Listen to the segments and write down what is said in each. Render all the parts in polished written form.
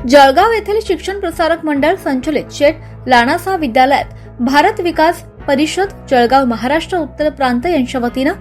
जळगाव येथील शिक्षण प्रसारक मंडळ संचलित शेठ लाणासा विद्यालयात भारत विकास परिषद जळगाव महाराष्ट्र उत्तर प्रांत यांच्या वतीनं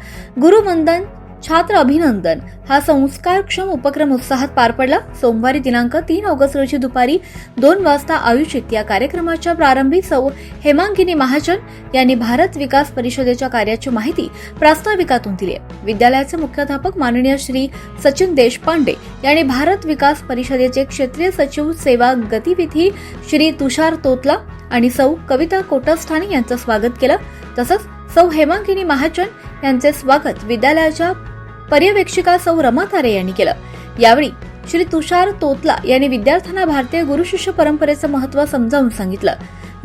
गुरुवंदन छात्र अभिनंदन हा संस्कारक्षम उपक्रम उत्साहात पार पडला। सोमवारी दिनांक 3 ऑगस्ट रोजी दुपारी 2 वाजता आयोजित या कार्यक्रमाच्या प्रारंभी सौ हेमांगिनी महाजन यांनी भारत विकास परिषदेच्या कार्याची माहिती प्रास्ताविकातून दिली। विद्यालयाचे मुख्याध्यापक माननीय श्री सचिन देशपांडे यांनी भारत विकास परिषदेचे क्षेत्रीय सचिव सेवा गतिविधी श्री तुषार तोतला आणि सौ कविता कोटस्थाने यांचं स्वागत केलं। तसंच सौ हेमांगिनी महाजन यांचे स्वागत विद्यालयाच्या पर्यवेक्षिका सौ रमा तारे यांनी केलं। यावेळी श्री तुषार तोतला यांनी विद्यार्थ्यांना भारतीय गुरु शिष्य परंपरेचं महत्त्व समजावून सांगितलं।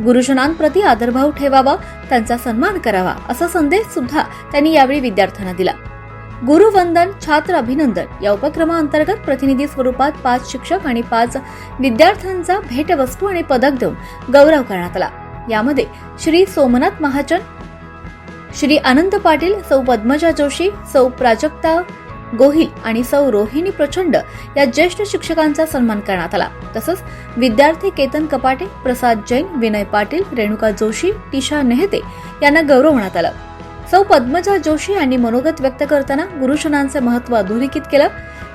गुरुजनांप्रती आदरभाव ठेवावा, त्यांचा सन्मान करावा असा संदेश सुद्धा त्यांनी यावेळी विद्यार्थ्यांना दिला। गुरुवंदन छात्र अभिनंदन या उपक्रमाअंतर्गत प्रतिनिधी स्वरूपात 5 शिक्षक आणि 5 विद्यार्थ्यांचा भेटवस्तू आणि पदक देऊन गौरव करण्यात आला। यामध्ये श्री सोमनाथ महाजन, श्री आनंद पाटील, सौ पद्मजा जोशी, सौ प्राजक्ता गोहिल आणि सौ रोहिणी प्रचंड या ज्येष्ठ शिक्षकांचा सन्मान करण्यात आला। तसंच विद्यार्थी केतन कपाटे, प्रसाद जैन, विनय पाटील, रेणुका जोशी, टिशा नेहते यांना गौरवण्यात आलं। सौ पद्मजा जोशी यांनी मनोगत व्यक्त करताना गुरुजनांचे महत्त्व अधोरेखित केलं।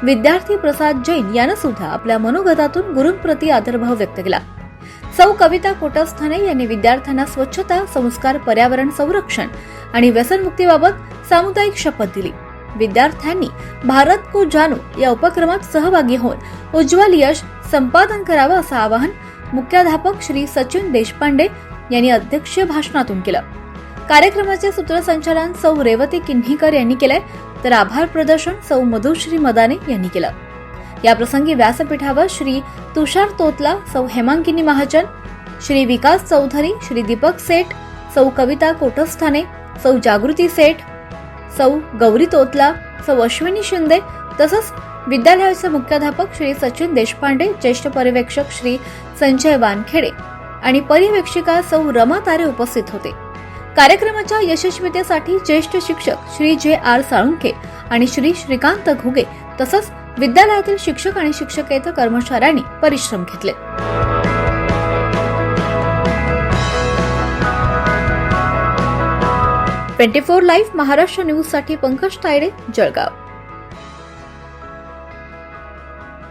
विद्यार्थी प्रसाद जैन यानं सुद्धा आपल्या मनोगतातून गुरूंप्रती आदरभाव व्यक्त केला। सौ कविता कोटस्थाने यांनी विद्यार्थ्यांना स्वच्छता, संस्कार, पर्यावरण संरक्षण आणि व्यसनमुक्तीबाबत सामुदायिक शपथ दिली। विद्यार्थ्यांनी भारत को जानो या उपक्रमात सहभागी होऊन उज्ज्वल यश संपादन करावं असं आवाहन मुख्याध्यापक श्री सचिन देशपांडे यांनी अध्यक्षीय भाषणातून केलं। कार्यक्रमाचे सूत्रसंचालन सौ रेवती किन्हीकर यांनी केलंय, तर आभार प्रदर्शन सौ मधुश्री मदाने यांनी केलं। याप्रसंगी व्यासपीठावर श्री तुषार तोतला, सौ हेमांगिनी महाजन, श्री विकास चौधरी, श्री दीपक सेठ, सौ कविता कोटस्थाने, सौ जागृती सेठ, सौ गौरी तोतला, सौ अश्विनी शिंदे तसंच विद्यालयाचे मुख्याध्यापक श्री सचिन देशपांडे, ज्येष्ठ पर्यवेक्षक श्री संजय वानखेडे आणि पर्यवेक्षिका सौ रमा तारे उपस्थित होते। कार्यक्रमाच्या यशस्वीतेसाठी ज्येष्ठ शिक्षक श्री जे.आर. साळुंखे आणि श्री श्रीकांत घुगे तसंच विद्यालयातील शिक्षक आणि शिक्षकेतर कर्मचाऱ्यांनी परिश्रम घेतले। 24 लाईव्ह महाराष्ट्र न्यूज साठी पंकज तायडे, जळगाव।